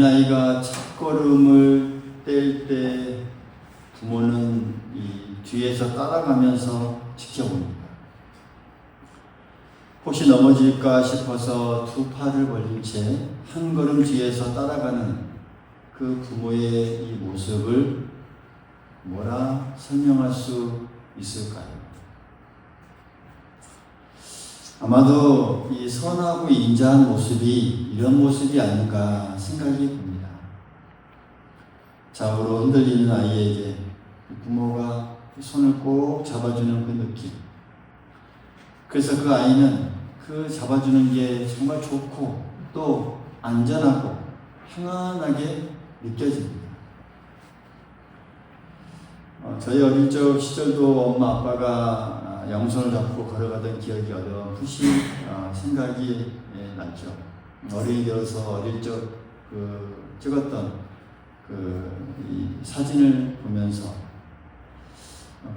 어린아이가 첫걸음을 뗄 때 부모는 이 뒤에서 따라가면서 지켜봅니다. 혹시 넘어질까 싶어서 두 팔을 벌린 채 한 걸음 뒤에서 따라가는 그 부모의 이 모습을 뭐라 설명할 수 있을까요? 아마도 이 선하고 인자한 모습이 이런 모습이 아닌가 생각이 듭니다. 좌우로 흔들리는 아이에게 부모가 손을 꼭 잡아주는 그 느낌. 그래서 그 아이는 그 잡아주는 게 정말 좋고 또 안전하고 평안하게 느껴집니다. 저희 어릴 적 시절도 엄마 아빠가 양손을 잡고 걸어가던 기억이 어렴풋이 생각이 났죠. 어른이 되어서 어릴 적 찍었던 이 사진을 보면서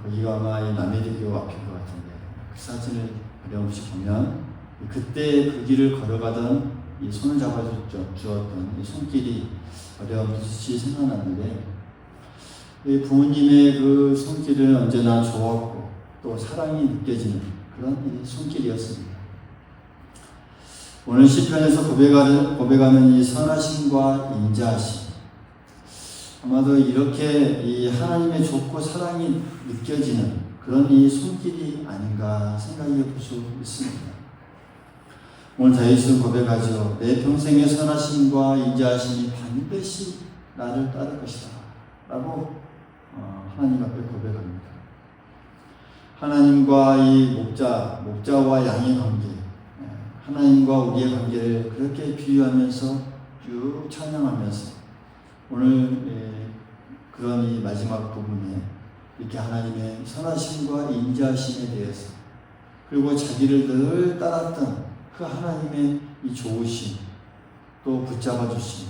거기가 아마 이 남해대교 앞인 것 같은데 그 사진을 어렴풋이 보면 그때 그 길을 걸어가던 이 손을 잡아주었던 이 손길이 어렴풋이 생각났는데 부모님의 그 손길은 언제나 좋았고 또 사랑이 느껴지는 그런 이 손길이었습니다. 오늘 시편에서 고백하는 이 선하심과 인자하심, 아마도 이렇게 이 하나님의 좋고 사랑이 느껴지는 그런 이 손길이 아닌가 생각해 볼 수 있습니다. 오늘 다윗은 고백하죠. 내 평생의 선하심과 인자하심이 반드시 나를 따를 것이다 라고 하나님 앞에 고백합니다. 하나님과 이 목자와 양의 관계, 하나님과 우리의 관계를 그렇게 비유하면서 쭉 찬양하면서 오늘 그런 이 마지막 부분에 이렇게 하나님의 선하심과 인자하심에 대해서 그리고 자기를 늘 따랐던 그 하나님의 이 좋으심 또 붙잡아 주심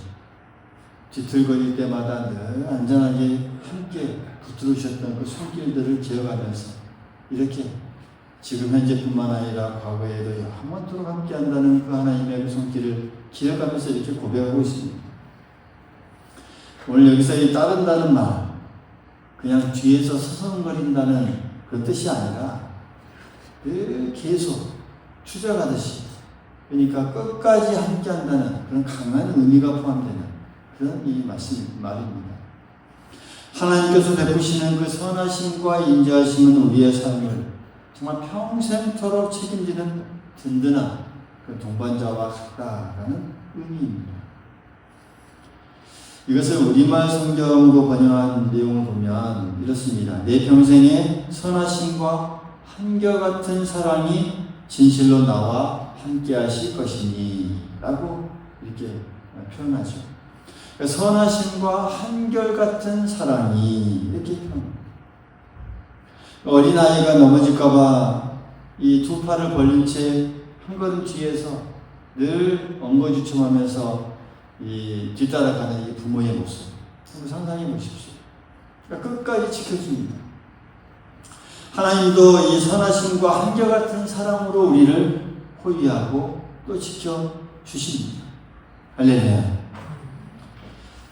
뒤틀거릴 때마다 늘 안전하게 함께 붙들으셨던 그 손길들을 기억하면서 이렇게 지금 현재뿐만 아니라 과거에도 영원토록 함께 한다는 그 하나님의 그 손길을 기억하면서 이렇게 고백하고 있습니다. 오늘 여기서 이 따른다는 말 그냥 뒤에서 서성거린다는 그런 뜻이 아니라 늘 계속 추적하듯이 그러니까 끝까지 함께 한다는 그런 강한 의미가 포함되는 그런 이 말입니다. 하나님께서 베푸시는 그 선하심과 인자하심은 우리의 삶을 정말 평생토록 책임지는 든든한 그 동반자와 같다라는 의미입니다. 이것을 우리말 성경으로 번역한 내용을 보면 이렇습니다. 내 평생에 선하심과 한결같은 사랑이 진실로 나와 함께 하실 것이니 라고 이렇게 표현하죠. 그러니까 선하심과 한결같은 사랑이 이렇게 표현합니다. 어린아이가 넘어질까봐 이 두 팔을 벌린 채 한 걸음 뒤에서 늘 엉거주춤하면서 이 뒤따라가는 이 부모의 모습 상상해 보십시오. 그러니까 끝까지 지켜줍니다. 하나님도 이 선하심과 한결같은 사랑으로 우리를 호위하고 또 지켜주십니다. 할렐루야.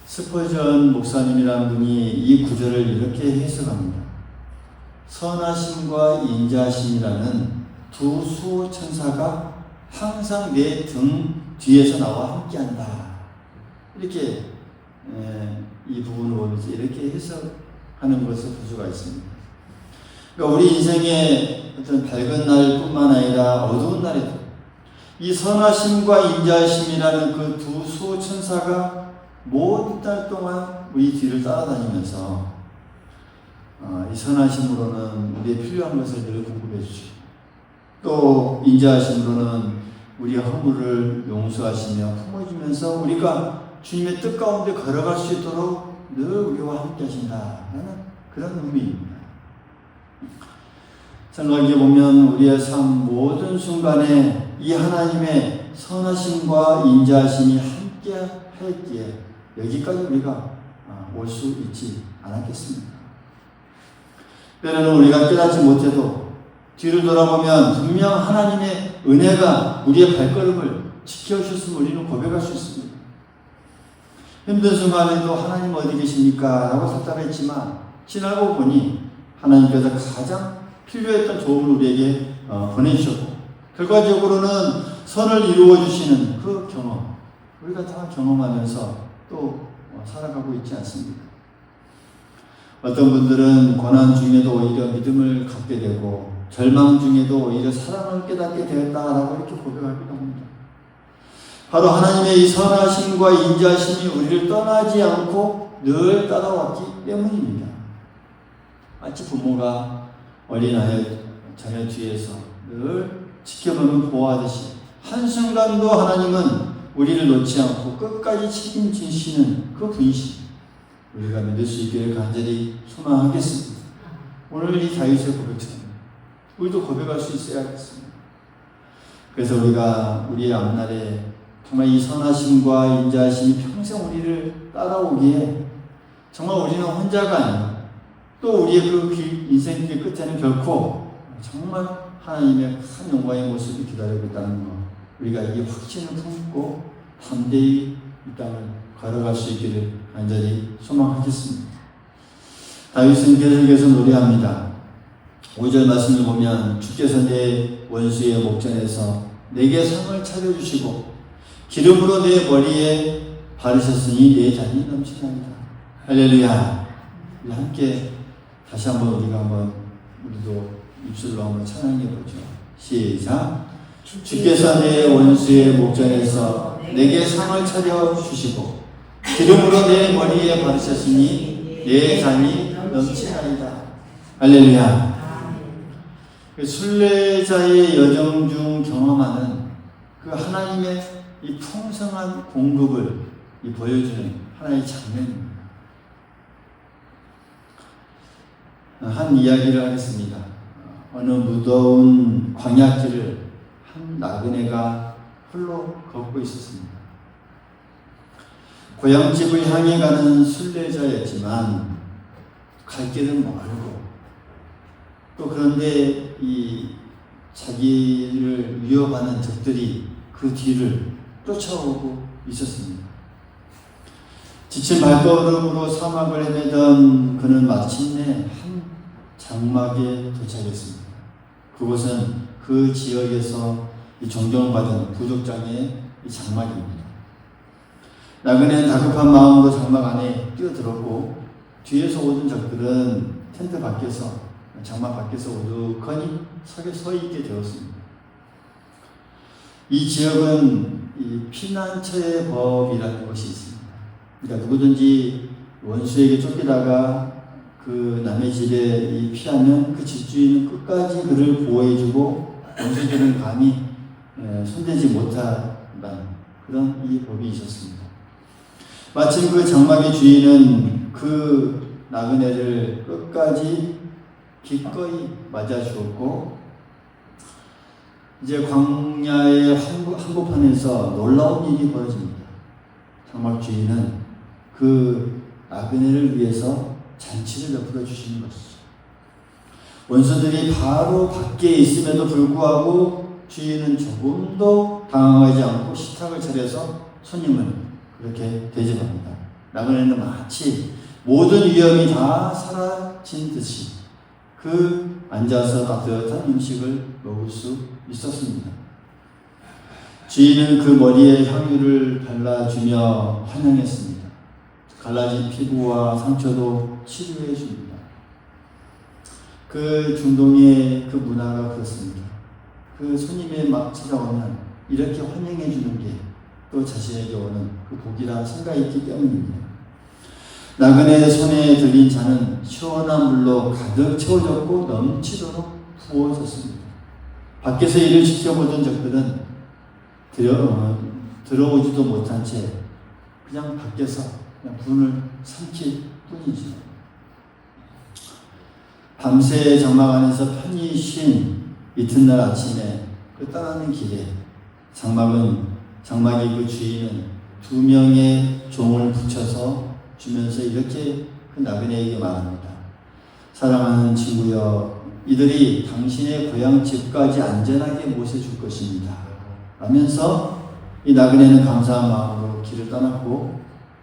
스펄전 목사님이라는 분이 이 구절을 이렇게 해석합니다. 선하심과 인자하심이라는 두 수호 천사가 항상 내 등 뒤에서 나와 함께한다. 이렇게 이 부분을 보면서 이렇게 해석하는 것을 볼 수가 있습니다. 그러니까 우리 인생의 어떤 밝은 날뿐만 아니라 어두운 날에도 이 선하심과 인자하심이라는 그 두 수호 천사가 모든 달 동안 우리 뒤를 따라다니면서 이 선하심으로는 우리의 필요한 것을 늘 공급해 주시고 또 인자하심으로는 우리의 허물을 용서하시며 품어주면서 우리가 주님의 뜻 가운데 걸어갈 수 있도록 늘 우리와 함께 하신다는 그런 의미입니다. 생각해 보면 우리의 삶 모든 순간에 이 하나님의 선하심과 인자하심이 함께 했기에 여기까지 우리가 올 수 있지 않았겠습니까? 때로는 우리가 깨닫지 못해도 뒤를 돌아보면 분명 하나님의 은혜가 우리의 발걸음을 지켜주셨음을 우리는 고백할 수 있습니다. 힘든 순간에도 하나님 어디 계십니까? 라고 답답했지만 지나고 보니 하나님께서 가장 필요했던 도움을 우리에게 보내주셨고 결과적으로는 선을 이루어 주시는 그 경험 우리가 다 경험하면서 또 살아가고 있지 않습니까? 어떤 분들은 고난 중에도 오히려 믿음을 갖게 되고 절망 중에도 오히려 사랑을 깨닫게 되었다라고 이렇게 고백하기도 합니다. 바로 하나님의 이 선하심과 인자하심이 우리를 떠나지 않고 늘 따라왔기 때문입니다. 마치 부모가 어린아이 자녀 뒤에서 늘 지켜보면 보호하듯이 한순간도 하나님은 우리를 놓지 않고 끝까지 책임지시는 그 분이심 우리가 믿을 수 있기를 간절히 소망하겠습니다. 오늘 이 다윗의 고백처럼 우리도 고백할 수 있어야겠습니다. 그래서 우리가 우리의 앞날에 정말 이 선하심과 인자하심이 평생 우리를 따라오기에 정말 우리는 혼자가 아니라 또 우리의 그 인생길 끝에는 결코 정말 하나님의 큰 영광의 모습이 기다리고 있다는 것 우리가 이 확신을 품고 담대히 이 땅을 걸어갈 수 있기를 간절히 소망하겠습니다. 다윗은 계속해서 노래합니다. 5절 말씀을 보면 주께서 내 원수의 목전에서 내게 상을 차려주시고 기름으로 내 머리에 바르셨으니 내 잔이 넘치나이다. 할렐루야. 우리 함께 다시 한번 우리도 입술로 한번 찬양해 보죠. 시작. 주께서 내 원수의 목전에서 내게 상을 차려주시고 기름으로 내 머리에 바르셨으니 내 잔이 넘치나이다. 할렐루야. 순례자의 여정 중 경험하는 그 하나님의 이 풍성한 공급을 보여주는 하나의 장면입니다. 한 이야기를 하겠습니다. 어느 무더운 광야길을 한 나그네가 홀로 걷고 있었습니다. 고향집을 향해 가는 순례자였지만 갈 길은 멀고 또 그런데 이 자기를 위협하는 적들이 그 뒤를 쫓아오고 있었습니다. 지친 발걸음으로 사막을 헤매던 그는 마침내 한 장막에 도착했습니다. 그곳은 그 지역에서 존경받은 부족장의 장막입니다. 나그네는 다급한 마음으로 장막 안에 뛰어들었고 뒤에서 오던 적들은 텐트 밖에서 장막 밖에서 우두커니 서 있게 되었습니다. 이 지역은 이 피난처의 법이라는 것이 있습니다. 그러니까 누구든지 원수에게 쫓기다가 그 남의 집에 피하면 그 집주인은 끝까지 그를 보호해주고 원수들은 감히 손대지 못한다는 그런 이 법이 있었습니다. 마침 그 장막의 주인은 그 나그네를 끝까지 기꺼이 맞아주었고 이제 광야의 한복판에서 놀라운 일이 벌어집니다. 장막 주인은 그 나그네를 위해서 잔치를 베풀어 주시는 것이죠. 원수들이 바로 밖에 있음에도 불구하고 주인은 조금도 당황하지 않고 식탁을 차려서 손님을 그렇게 대접합니다. 나그네는 마치 모든 위험이 다 사라진 듯이 그 앉아서 따뜻한 음식을 먹을 수 있었습니다. 주인은 그 머리에 향유를 발라주며 환영했습니다. 갈라진 피부와 상처도 치료해 줍니다. 그 중동의 그 문화가 그렇습니다. 그 손님이 막 찾아오면 이렇게 환영해 주는 게 또 자신에게 오는 그 복이라 생각했기 때문입니다. 나그네의 손에 들린 잔은 시원한 물로 가득 채워졌고 넘치도록 부어졌습니다. 밖에서 이를 지켜보던 적들은 들어오지도 못한 채 그냥 밖에서 그냥 분을 삼킬 뿐이죠. 밤새 장막 안에서 편히 쉰 이튿날 아침에 그 떠나는 길에 장막의 그 주인은 2명의 종을 붙여서 주면서 이렇게 그 나그네에게 말합니다. 사랑하는 친구여, 이들이 당신의 고향 집까지 안전하게 모셔줄 것입니다. 라면서 이 나그네는 감사한 마음으로 길을 떠났고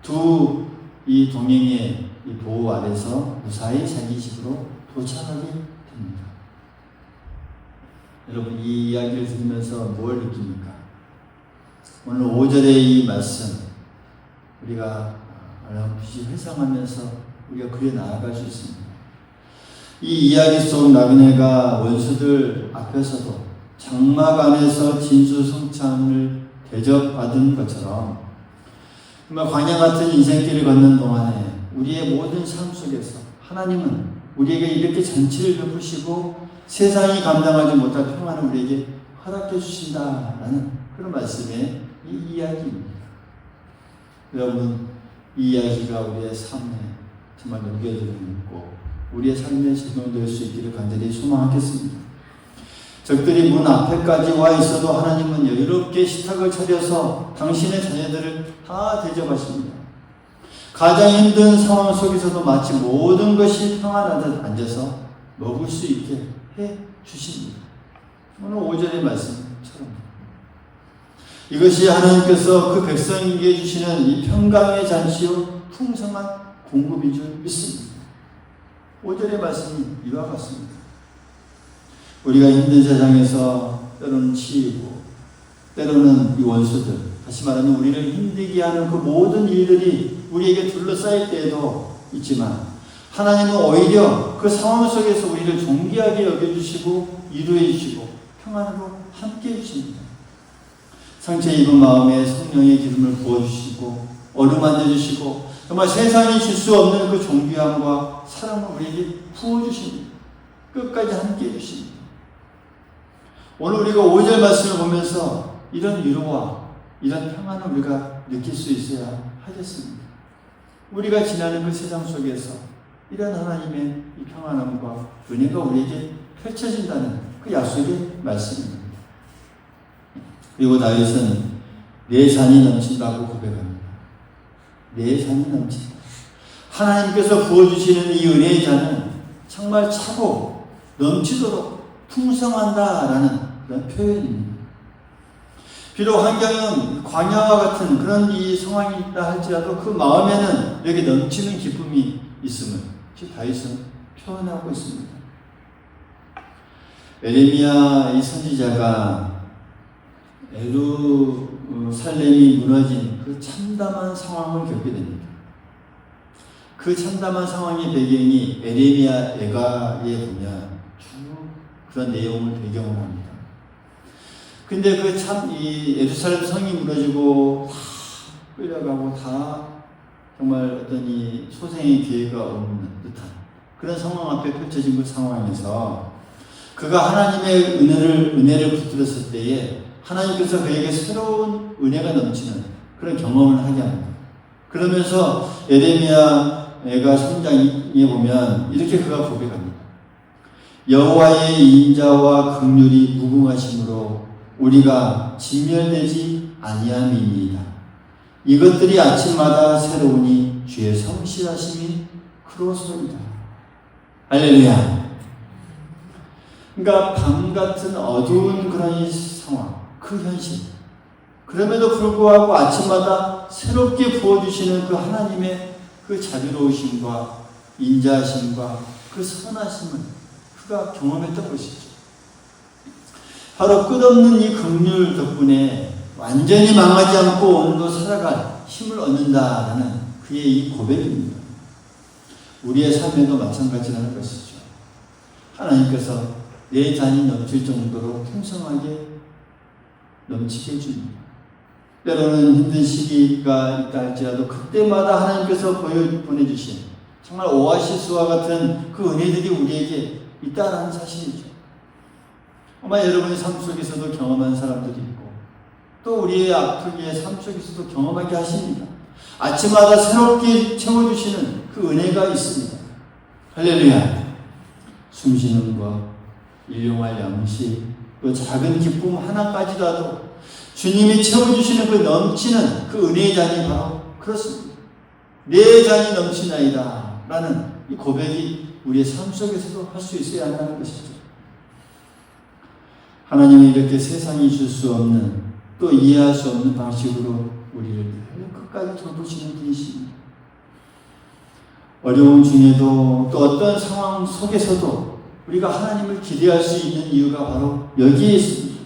두 이 동행의 이 보호 아래서 무사히 자기 집으로 도착하게 됩니다. 여러분, 이 이야기를 들으면서 뭘 느낍니까? 오늘 5절의 이 말씀 우리가 어렴풋이 회상하면서 우리가 그려 나아갈 수 있습니다. 이 이야기 속 나그네가 원수들 앞에서도 장막 안에서 진수성찬을 대접받은 것처럼 정말 광야 같은 인생길을 걷는 동안에 우리의 모든 삶 속에서 하나님은 우리에게 이렇게 잔치를 베푸시고 세상이 감당하지 못할 평안을 우리에게 허락해 주신다라는 그런 말씀의 이 이야기입니다. 여러분, 이 이야기가 우리의 삶에 정말 녹여들고 우리의 삶에 적용될 수 있기를 간절히 소망하겠습니다. 적들이 문 앞에까지 와 있어도 하나님은 여유롭게 식탁을 차려서 당신의 자녀들을 다 대접하십니다. 가장 힘든 상황 속에서도 마치 모든 것이 평안하듯 앉아서 먹을 수 있게 해 주십니다. 오늘 5절의 말씀처럼 이것이 하나님께서 그 백성에게 주시는 이 평강의 잔치요 풍성한 공급인 줄 믿습니다. 5절의 말씀이 이와 같습니다. 우리가 힘든 세상에서 때로는 치이고 때로는 이 원수들, 다시 말하면 우리를 힘들게 하는 그 모든 일들이 우리에게 둘러싸일 때에도 있지만 하나님은 오히려 그 상황 속에서 우리를 존귀하게 여겨주시고 위로해 주시고 평안으로 함께 해주십니다. 상처 입은 마음에 성령의 기름을 부어주시고 어루만져 주시고 정말 세상이 줄 수 없는 그 존귀함과 사랑을 우리에게 부어주십니다. 끝까지 함께 해주십니다. 오늘 우리가 5절 말씀을 보면서 이런 위로와 이런 평안을 우리가 느낄 수 있어야 하겠습니다. 우리가 지나는 그 세상 속에서 이런 하나님의 이 평안함과 은혜가 우리에게 펼쳐진다는 그 약속의 말씀입니다. 그리고 다윗은 내 잔이 넘친다고 고백합니다. 내 잔이 넘친다. 하나님께서 부어주시는 이 은혜의 잔은 정말 차고 넘치도록 풍성한다라는 그런 표현입니다. 비록 환경은 광야와 같은 그런 이 상황이 있다 할지라도 그 마음에는 여기 넘치는 기쁨이 있음을 다윗은 표현하고 있습니다. 에레미야 이 선지자가 예루살렘이 무너진 그 참담한 상황을 겪게 됩니다. 그 참담한 상황의 배경이 에레미야 애가에 보면 쭉 그런 내용을 배경으로 합니다. 근데 이 예루살렘 성이 무너지고 다 끌려가고 다 정말 어떤 이 소생의 기회가 없는 듯한 그런 상황 앞에 펼쳐진 그 상황에서 그가 하나님의 은혜를 붙들었을 때에 하나님께서 그에게 새로운 은혜가 넘치는 그런 경험을 하게 합니다. 그러면서 에레미야 애가 성장에 보면 이렇게 그가 고백합니다. 여호와의 인자와 긍휼이 무궁하심으로 우리가 진멸되지 아니함이니이다. 이것들이 아침마다 새로우니 주의 성실하심이 크로소이다. 할렐루야. 그러니까 밤 같은 어두운 그런 상황, 그 현실. 그럼에도 불구하고 아침마다 새롭게 부어주시는 그 하나님의 그 자비로우심과 인자하심과 그 선하심을 그가 경험했던 것이죠. 바로 끝없는 이 긍휼 덕분에 완전히 망하지 않고 오늘도 살아갈 힘을 얻는다라는 그의 이 고백입니다. 우리의 삶에도 마찬가지라는 것이죠. 하나님께서 내 잔이 넘칠 정도로 풍성하게 넘치게 해줍니다. 때로는 힘든 시기가 있다 할지라도 그때마다 하나님께서 보내주신 정말 오아시스와 같은 그 은혜들이 우리에게 있다라는 사실이죠. 아마 여러분의 삶 속에서도 경험한 사람들이 있고 또 우리의 아프기의 삶 속에서도 경험하게 하십니다. 아침마다 새롭게 채워주시는 그 은혜가 있습니다. 할렐루야. 숨쉬는 것, 일용할 양식, 그 작은 기쁨 하나까지라도 주님이 채워주시는 그 넘치는 그 은혜의 잔이 바로 그렇습니다. 내 잔이 넘치나이다 라는 이 고백이 우리의 삶 속에서도 할 수 있어야 한다는 것이죠. 하나님은 이렇게 세상이 줄 수 없는 또 이해할 수 없는 방식으로 우리를 끝까지 돌보시는 분이십니다. 어려움 중에도 또 어떤 상황 속에서도 우리가 하나님을 기대할 수 있는 이유가 바로 여기에 있습니다.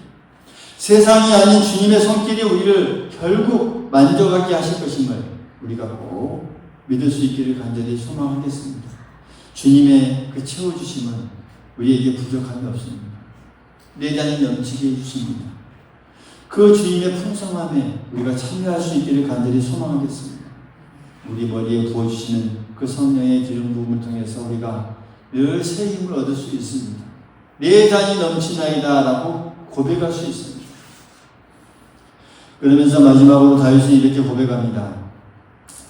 세상이 아닌 주님의 손길이 우리를 결국 만족하게 하실 것임을 우리가 꼭 믿을 수 있기를 간절히 소망하겠습니다. 주님의 그 채워주심은 우리에게 부족함이 없습니다. 내 잔이 넘치게 해주십니다. 그 주님의 풍성함에 우리가 참여할 수 있기를 간절히 소망하겠습니다. 우리 머리에 부어주시는 그 성령의 기름 부음을 통해서 우리가 늘 새 힘을 얻을 수 있습니다. 내 잔이 넘치나이다 라고 고백할 수 있습니다. 그러면서 마지막으로 다윗은 이렇게 고백합니다.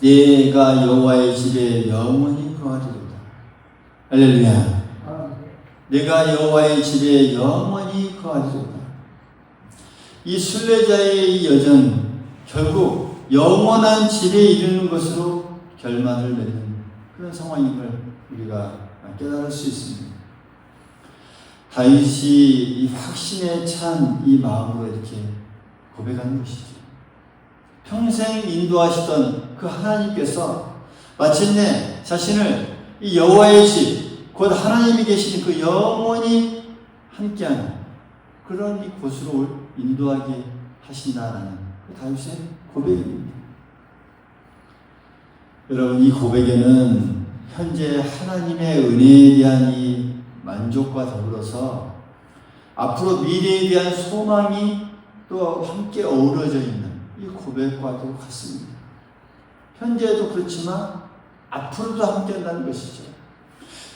내가 여호와의 집에 영원히 거하리로다. 할렐루야. 내가 여호와의 집에 영원히 거하리로다. 이 순례자의 이 여정, 결국 영원한 집에 이르는 것으로 결말을 맺는 그런 상황임을 우리가 깨달을 수 있습니다. 다윗이 이 확신에 찬 이 마음으로 이렇게 고백하는 것이죠. 평생 인도하시던 그 하나님께서 마침내 자신을 이 여호와의 집, 곧 하나님이 계시는 그 영원히 함께하는 그런 이 곳으로 인도하게 하신다라는 그 다윗의 고백입니다. 여러분, 이 고백에는 현재 하나님의 은혜에 대한 이 만족과 더불어서 앞으로 미래에 대한 소망이 또 함께 어우러져 있는 이 고백과도 같습니다. 현재도 그렇지만 앞으로도 함께 한다는 것이죠.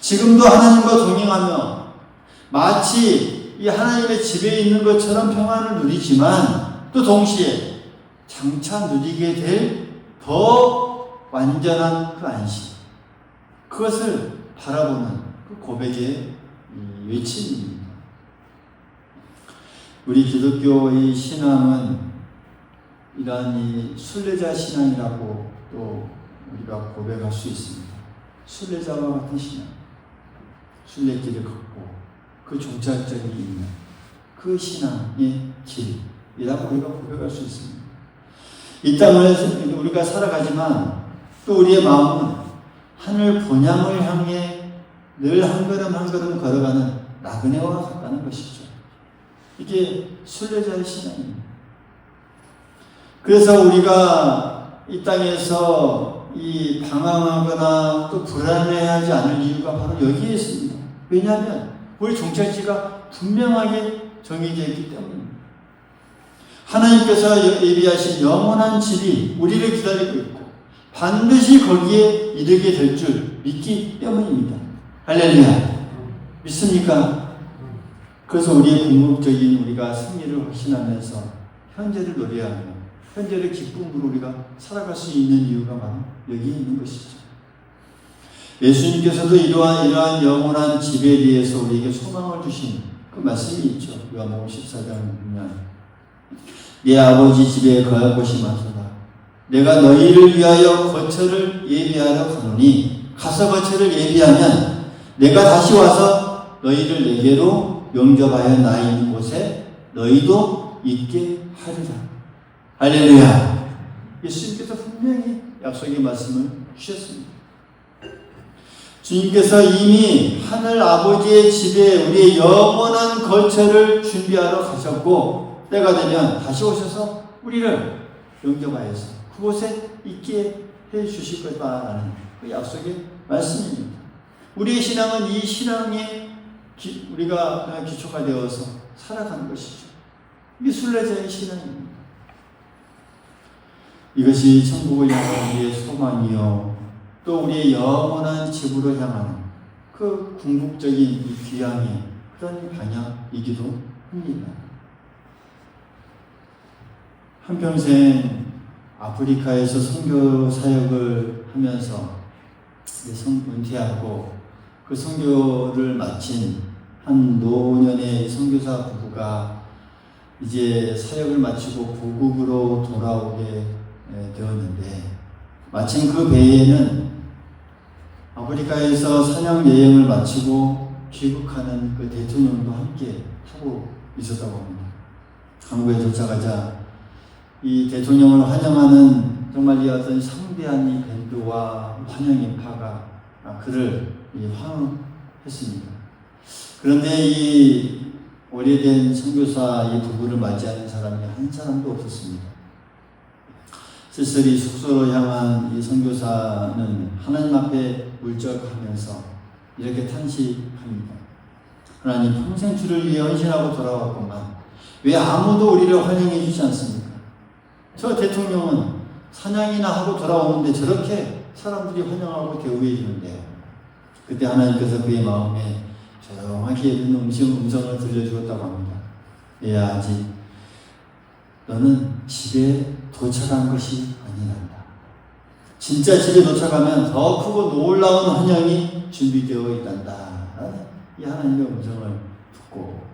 지금도 하나님과 동행하며 마치 이 하나님의 집에 있는 것처럼 평안을 누리지만 또 동시에 장차 누리게 될 더 완전한 그 안식, 그것을 바라보는 그 고백의 외침입니다. 우리 기독교의 신앙은 이러한 이 순례자 신앙이라고 또 우리가 고백할 수 있습니다. 순례자와 같은 신앙, 순례길을 걷고 그 종착점이 있는 그 신앙의 길이라고 우리가 고백할 수 있습니다. 이 땅을 우리가 살아가지만 또 우리의 마음은 하늘 본향을 향해 늘 한 걸음 한 걸음 걸어가는 나그네와 같다는 것이죠. 이게 순례자의 신앙입니다. 그래서 우리가 이 땅에서 이 방황하거나 또 불안해하지 않을 이유가 바로 여기에 있습니다. 왜냐하면 우리 종착지가 분명하게 정해져 있기 때문입니다. 하나님께서 예비하신 영원한 집이 우리를 기다리고 있고 반드시 거기에 이르게 될 줄 믿기 때문입니다. 할렐루야. 믿습니까? 그래서 우리의 궁극적인 우리가 승리를 확신하면서 현재를 노래하며 현재를 기쁨으로 우리가 살아갈 수 있는 이유가 바로 여기에 있는 것이죠. 예수님께서도 이러한 영원한 집에 대해서 우리에게 소망을 주신 그 말씀이 있죠. 요한복음 14장 보면 내 아버지 집에 거할 곳이 많도다. 내가 너희를 위하여 거처를 예비하러 가노니 가서 거처를 예비하면 내가 다시 와서 너희를 내게로 영접하여 나 있는 곳에 너희도 있게 하리라. 할렐루야. 예수님께서 분명히 약속의 말씀을 주셨습니다. 주님께서 이미 하늘 아버지의 집에 우리의 영원한 거처를 준비하러 가셨고 때가 되면 다시 오셔서 우리를 영접하여서 그곳에 있게 해 주실 거다라는 그 약속의 말씀입니다. 우리의 신앙은 이 신앙에 우리가 기초가 되어서 살아가는 것이죠. 이게 순례자의 신앙입니다. 이것이 천국을 향한 우리의 소망이요 또 우리의 영원한 집으로 향하는 그 궁극적인 이 귀향의 그런 방향이기도 합니다. 한평생 아프리카에서 선교 사역을 하면서 은퇴하고 그 선교를 마친 한 노년의 선교사 부부가 이제 사역을 마치고 고국으로 돌아오게 되었는데 마침 그 배에는 아프리카에서 사냥 여행을 마치고 귀국하는 그 대통령도 함께 타고 있었다고 합니다. 한국에 도착하자 이 대통령을 환영하는 정말 이 어떤 성대한 이 밴드와 환영 인파가 그를 환호했습니다. 그런데 이 오래된 선교사 이 부부를 맞이하는 사람이 한 사람도 없었습니다. 쓸쓸히 숙소로 향한 이 선교사는 하나님 앞에 울적하면서 이렇게 탄식합니다. 하나님, 평생 주를 위해 헌신하고 돌아왔건만 왜 아무도 우리를 환영해 주지 않습니까? 저 대통령은 사냥이나 하고 돌아오는데 저렇게 사람들이 환영하고 대우해 주는데요. 그때 하나님께서 그의 마음에 조용하게 이런 음성을 들려주었다고 합니다. 얘야, 아직 너는 집에 도착한 것이 아니란다. 진짜 집에 도착하면 더 크고 놀라운 환영이 준비되어 있단다. 이 하나님의 음성을 듣고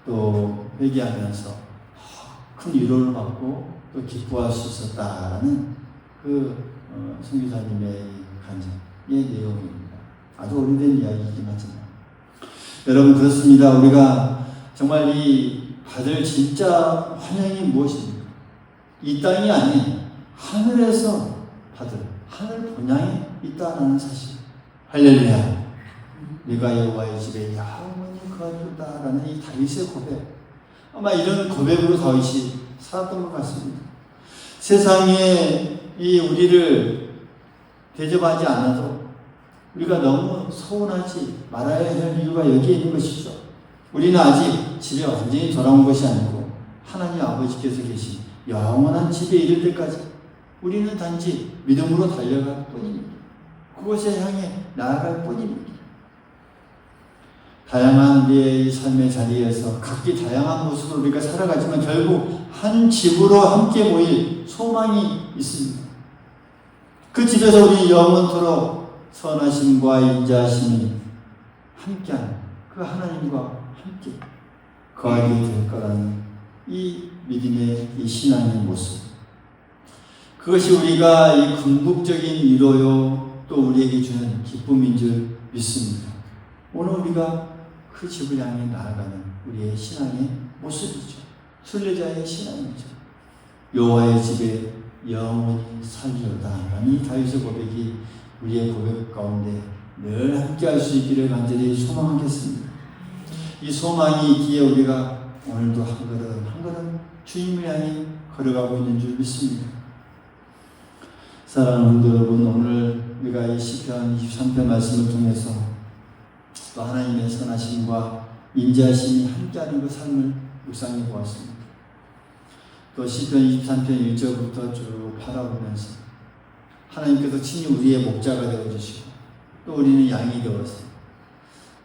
또 회개하면서 큰 위로를 받고 또 기뻐할 수 있었다라는 그 선교사님의 간증의 내용입니다. 아주 오래된 이야기이긴 하지만 여러분, 그렇습니다. 우리가 정말 이 받을 진짜 환영이 무엇입니까? 이 땅이 아닌 하늘에서 받을 하늘 본향이 있다는 사실. 할렐루야. 네가 여호와의 집에 영원히 거하리로다라는 이 다윗의 고백. 아마 이런 고백으로 다윗이 살았던 것 같습니다. 세상에 이 우리를 대접하지 않아도 우리가 너무 서운하지 말아야 할 이유가 여기에 있는 것이죠. 우리는 아직 집에 완전히 돌아온 것이 아니고 하나님 아버지께서 계신 영원한 집에 이를 때까지 우리는 단지 믿음으로 달려갈 뿐입니다. 그곳에 향해 나아갈 뿐입니다. 다양한 우리의 삶의 자리에서 각기 다양한 모습으로 우리가 살아가지만 결국 한 집으로 함께 모일 소망이 있습니다. 그 집에서 우리 영원토록 선하심과 인자하심이 함께하는 그 하나님과 함께 거하게 될 거라는 이 믿음의 이 신앙의 모습. 그것이 우리가 이 궁극적인 위로요 또 우리에게 주는 기쁨인 줄 믿습니다. 오늘 우리가 그 집을 향해 나아가는 우리의 신앙의 모습이죠. 순례자의 신앙이죠. 여호와의 집에 영원히 살리로다라는 이 다윗의 고백이 우리의 고백 가운데 늘 함께할 수 있기를 간절히 소망하겠습니다. 이 소망이 있기에 우리가 오늘도 한 걸음 한 걸음 주님을 향해 걸어가고 있는 줄 믿습니다. 사랑하는 성도 여러분, 오늘 우리가 이 시편 23편 말씀을 통해서 또 하나님의 선하심과 인자하심이 함께하는 그 삶을 묵상해 보았습니다. 또 시편 23편 1절부터 쭉 바라보면서 하나님께서 친히 우리의 목자가 되어주시고 또 우리는 양이 되어서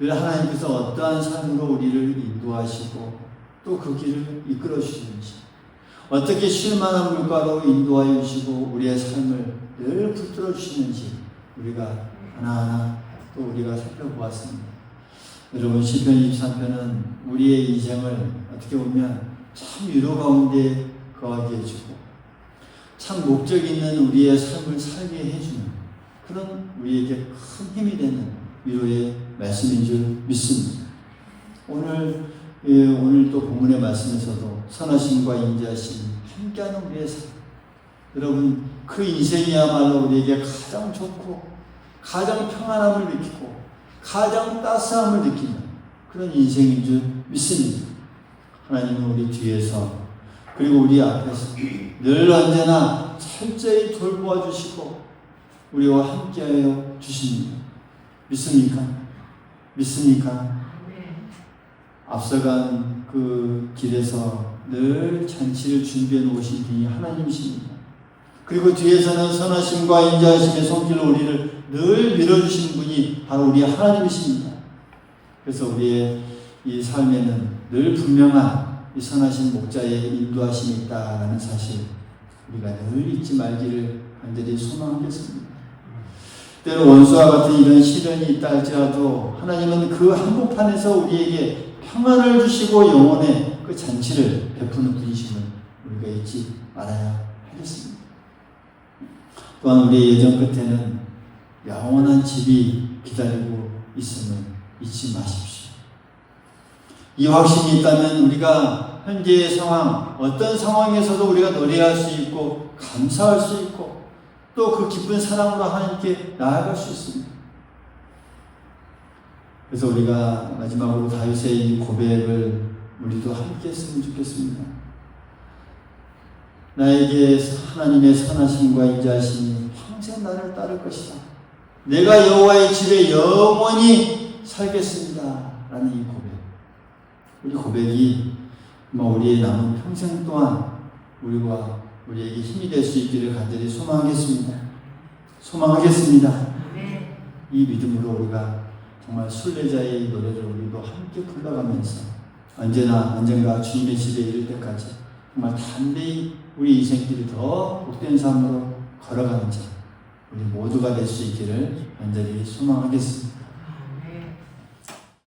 늘 하나님께서 어떠한 삶으로 우리를 인도하시고 또 그 길을 이끌어 주시는지 어떻게 쉴만한 물가로 인도하여 주시고 우리의 삶을 늘 붙들어 주시는지 우리가 하나하나 또 우리가 살펴보았습니다. 여러분, 시편 23편은 우리의 인생을 어떻게 보면 참 위로 가운데 거하게 해주고 참 목적 있는 우리의 삶을 살게 해주는 그런 우리에게 큰 힘이 되는 위로의 말씀인 줄 믿습니다. 오늘 또 본문의 말씀에서도 선하심과 인자하심 함께하는 우리의 삶. 여러분, 그 인생이야말로 우리에게 가장 좋고 가장 평안함을 느끼고 가장 따스함을 느끼는 그런 인생인 줄 믿습니다. 하나님은 우리 뒤에서 그리고 우리 앞에서 늘 언제나 철저히 돌보아 주시고 우리와 함께하여 주십니다. 믿습니까? 믿습니까? 앞서간 그 길에서 늘 잔치를 준비해 놓으신 분이 하나님이십니다. 그리고 뒤에서는 선하심과 인자하심의 손길로 우리를 늘 밀어주신 분이 바로 우리 하나님이십니다. 그래서 우리의 이 삶에는 늘 분명한 이 선하신 목자의 인도하심이 있다라는 사실 우리가 늘 잊지 말기를 간절히 소망하겠습니다. 때로 원수와 같은 이런 시련이 있다 할지라도 하나님은 그 한복판에서 우리에게 평안을 주시고 영혼의 그 잔치를 베푸는 분이심을 우리가 잊지 말아야 하겠습니다. 또한 우리의 예정 끝에는 영원한 집이 기다리고 있음을 잊지 마십시오. 이 확신이 있다면 우리가 현재의 상황, 어떤 상황에서도 우리가 노래할 수 있고 감사할 수 있고 또 그 기쁜 사랑으로 하나님께 나아갈 수 있습니다. 그래서 우리가 마지막으로 다윗의 이 고백을 우리도 함께 했으면 좋겠습니다. 나에게 하나님의 선하심과 인자하심이 평생 나를 따를 것이다. 내가 여호와의 집에 영원히 살겠습니다. 라는 이 고백. 우리 고백이 우리의 남은 평생 동안 우리에게 힘이 될 수 있기를 간절히 소망하겠습니다. 이 믿음으로 우리가 정말 순례자의 노래를 우리도 함께 불러가면서 언젠가 주님의 집에 이를 때까지 정말 담대히 우리 인생길을 더 복된 삶으로 걸어가는 자 우리 모두가 될 수 있기를 간절히 소망하겠습니다.